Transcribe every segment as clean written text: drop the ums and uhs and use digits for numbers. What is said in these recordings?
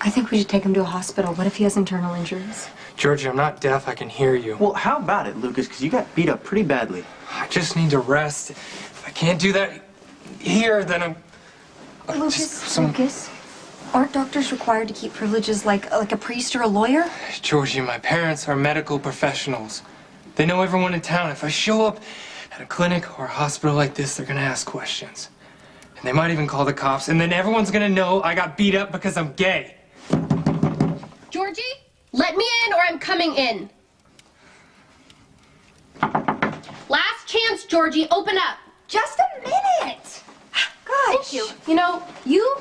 I think we should take him to a hospital. What if he has internal injuries? Georgie, I'm not deaf. I can hear you. Well, how about it, Lucas? Because you got beat up pretty badly. I just need to rest. If I can't do that here, then I'm... Lucas, aren't doctors required to keep privileges like a priest or a lawyer? Georgie, my parents are medical professionals. They know everyone in town. If I show up at a clinic or a hospital like this, they're gonna ask questions. And they might even call the cops, and then everyone's gonna know I got beat up because I'm gay. Georgie, let me in or I'm coming in. Last chance, Georgie, open up. Just a minute! Gosh. Thank you. You know, you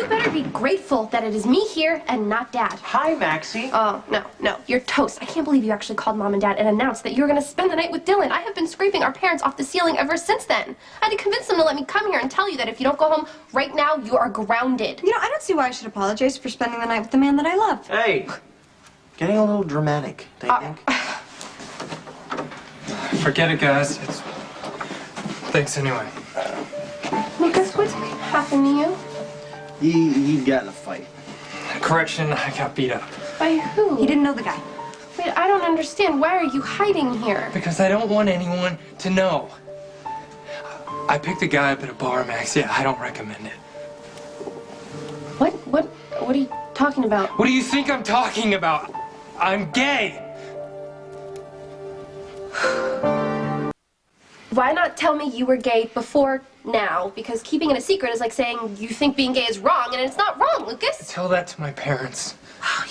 better be grateful that it is me here and not Dad. Hi, Maxie. Oh, no, you're toast. I can't believe you actually called Mom and Dad and announced that you were going to spend the night with Dylan. I have been scraping our parents off the ceiling ever since then. I had to convince them to let me come here and tell you that if you don't go home right now, you are grounded. You know, I don't see why I should apologize for spending the night with the man that I love. Hey, getting a little dramatic, don't you think? Forget it, guys. Thanks anyway. Lucas, what's happened to you? He got in a fight. Correction, I got beat up. By who? He didn't know the guy. Wait, I don't understand. Why are you hiding here? Because I don't want anyone to know. I picked a guy up at a bar, Max. Yeah, I don't recommend it. What are you talking about? What do you think I'm talking about? I'm gay. Why not tell me you were gay before now? Because keeping it a secret is like saying you think being gay is wrong, and it's not wrong, Lucas. Tell that to my parents.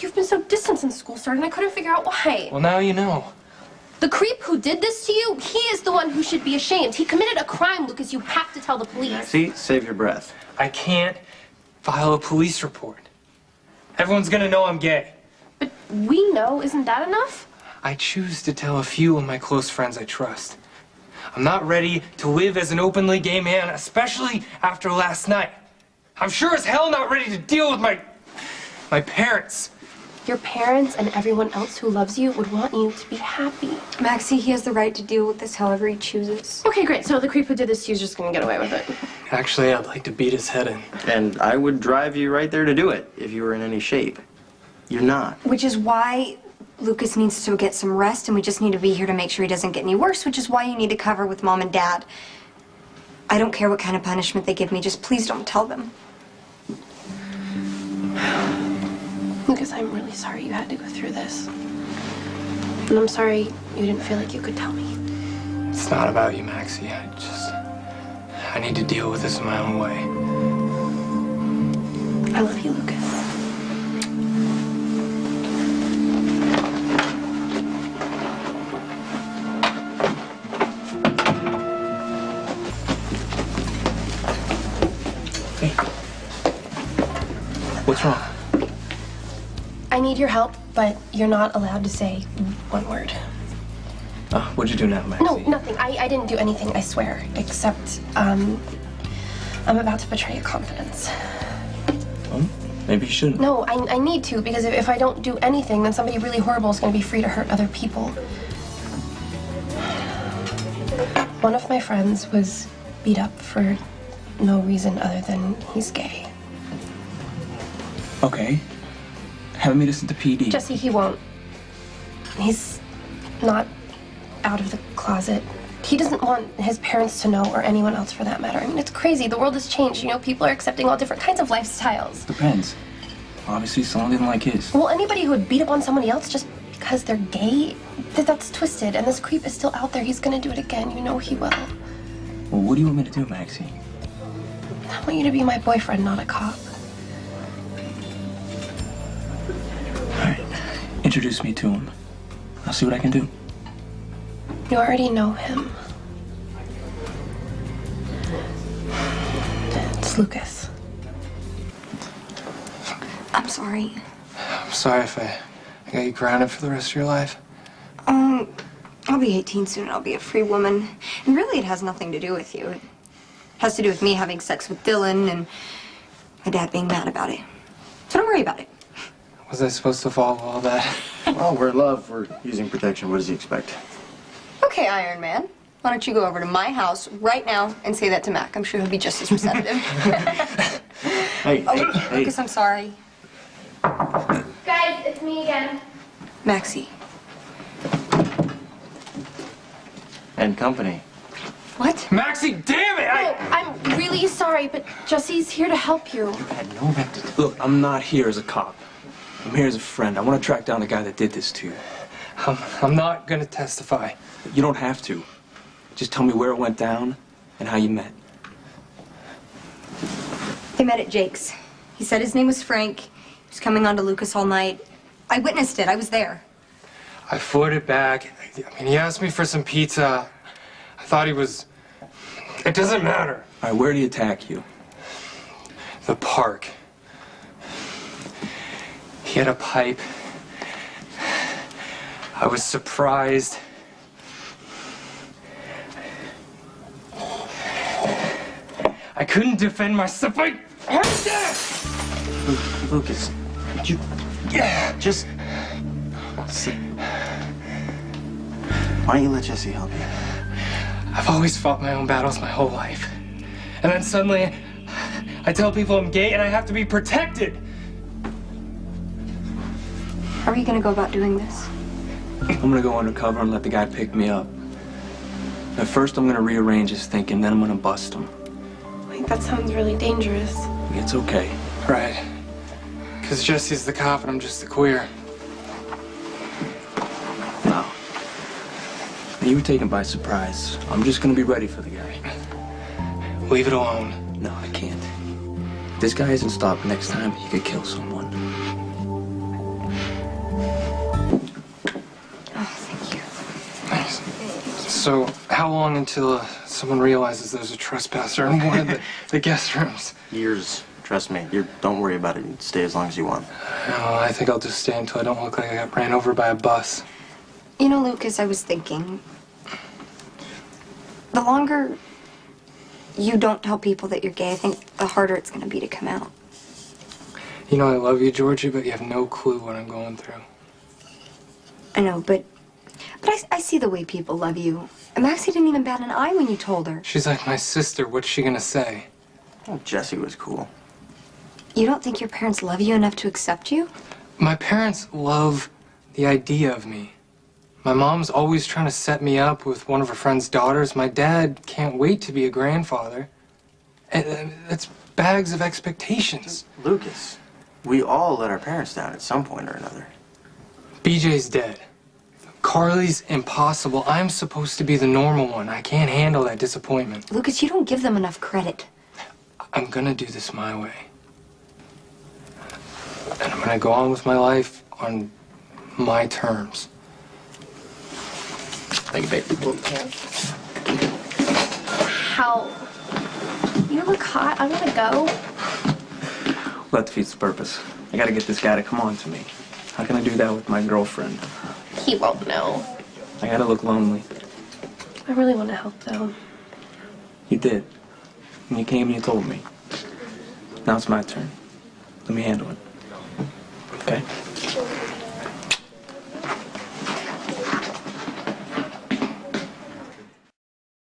You've been so distant since school started, and I couldn't figure out why. Well, now you know. The creep who did this to you, he is the one who should be ashamed. He committed a crime, Lucas. You have to tell the police. See? Save your breath. I can't file a police report. Everyone's gonna know I'm gay. But we know, isn't that enough? I choose to tell a few of my close friends I trust. I'm not ready to live as an openly gay man, especially after last night. I'm sure as hell not ready to deal with my parents. Your parents and everyone else who loves you would want you to be happy. Maxie, he has the right to deal with this however he chooses. Okay, great. So the creep who did this to you is just gonna get away with it. Actually, I'd like to beat his head in. And I would drive you right there to do it if you were in any shape. You're not. Which is why Lucas needs to get some rest, and we just need to be here to make sure he doesn't get any worse, which is why you need to cover with Mom and Dad. I don't care what kind of punishment they give me, just please don't tell them. Lucas, I'm really sorry you had to go through this. And I'm sorry you didn't feel like you could tell me. It's not about you, Maxie. I need to deal with this in my own way. I love you, Lucas. What's wrong? I need your help, but you're not allowed to say one word. What'd you do now, Maxie? No, nothing. I didn't do anything, I swear. Except, I'm about to betray a confidence. Well, maybe you shouldn't. No, I need to, because if I don't do anything, then somebody really horrible is going to be free to hurt other people. One of my friends was beat up for no reason other than he's gay. Okay. Have me listen to PD. Jesse, he won't. He's not out of the closet. He doesn't want his parents to know, or anyone else for that matter. I mean, it's crazy. The world has changed. You know, people are accepting all different kinds of lifestyles. Depends. Obviously, someone didn't like his. Well, anybody who would beat up on somebody else just because they're gay, that's twisted. And this creep is still out there. He's gonna do it again. You know he will. Well, what do you want me to do, Maxie? I want you to be my boyfriend, not a cop. Introduce me to him. I'll see what I can do. You already know him. It's Lucas. I'm sorry. I'm sorry if I got you grounded for the rest of your life. I'll be 18 soon and I'll be a free woman. And really it has nothing to do with you. It has to do with me having sex with Dylan and my dad being mad about it. So don't worry about it. Was I supposed to follow all that? Well, we're in love. We're using protection. What does he expect? Okay, Iron Man. Why don't you go over to my house right now and say that to Mac? I'm sure he'll be just as receptive. Hey, Lucas, I'm sorry. Guys, it's me again. Maxie. And company. What? Maxie, damn it! Oh, I'm really sorry, but Jesse's here to help you. You had no right to. Look, I'm not here as a cop. I'm here as a friend. I want to track down the guy that did this to you. I'm not gonna testify. You don't have to. Just tell me where it went down and how you met. They met at Jake's. He said his name was Frank. He was coming on to Lucas all night. I witnessed it. I was there. I fought it back. I mean, he asked me for some pizza. I thought he was... It doesn't matter. All right, where did he attack you? The park. He had a pipe. I was surprised. I couldn't defend myself. Lucas, you just sit. Why don't you let Jesse help you? I've always fought my own battles my whole life. And then suddenly, I tell people I'm gay and I have to be protected. How are you gonna go about doing this? I'm gonna go undercover and let the guy pick me up. At first, I'm gonna rearrange his thinking, then I'm gonna bust him. Like, that sounds really dangerous. It's okay. Right. Because Jesse's the cop and I'm just the queer. No. You were taken by surprise. I'm just gonna be ready for the guy. Leave it alone. No, I can't. If this guy isn't stopped next time, he could kill someone. Oh, thank you. Thanks. So, how long until someone realizes there's a trespasser in one of the guest rooms? Years. Trust me. Don't worry about it. You stay as long as you want. Oh, I think I'll just stay until I don't look like I got ran over by a bus. You know, Lucas, I was thinking, the longer you don't tell people that you're gay, I think the harder it's gonna be to come out. You know I love you, Georgie, but you have no clue what I'm going through. I know, but I see the way people love you. And Maxie didn't even bat an eye when you told her. She's like my sister. What's she gonna say? Oh, Jesse was cool. You don't think your parents love you enough to accept you? My parents love the idea of me. My mom's always trying to set me up with one of her friend's daughters. My dad can't wait to be a grandfather. And it's bags of expectations. Lucas, we all let our parents down at some point or another. BJ's dead. Carly's impossible. I'm supposed to be the normal one. I can't handle that disappointment. Lucas, you don't give them enough credit. I'm gonna do this my way. And I'm gonna go on with my life on my terms. Thank you, babe. How? You look hot. I want to go. That defeats the purpose. I gotta get this guy to come on to me. How can I do that with my girlfriend? He won't know. I gotta look lonely. I really want to help, though. You did. And you came and you told me. Now it's my turn. Let me handle it. Okay?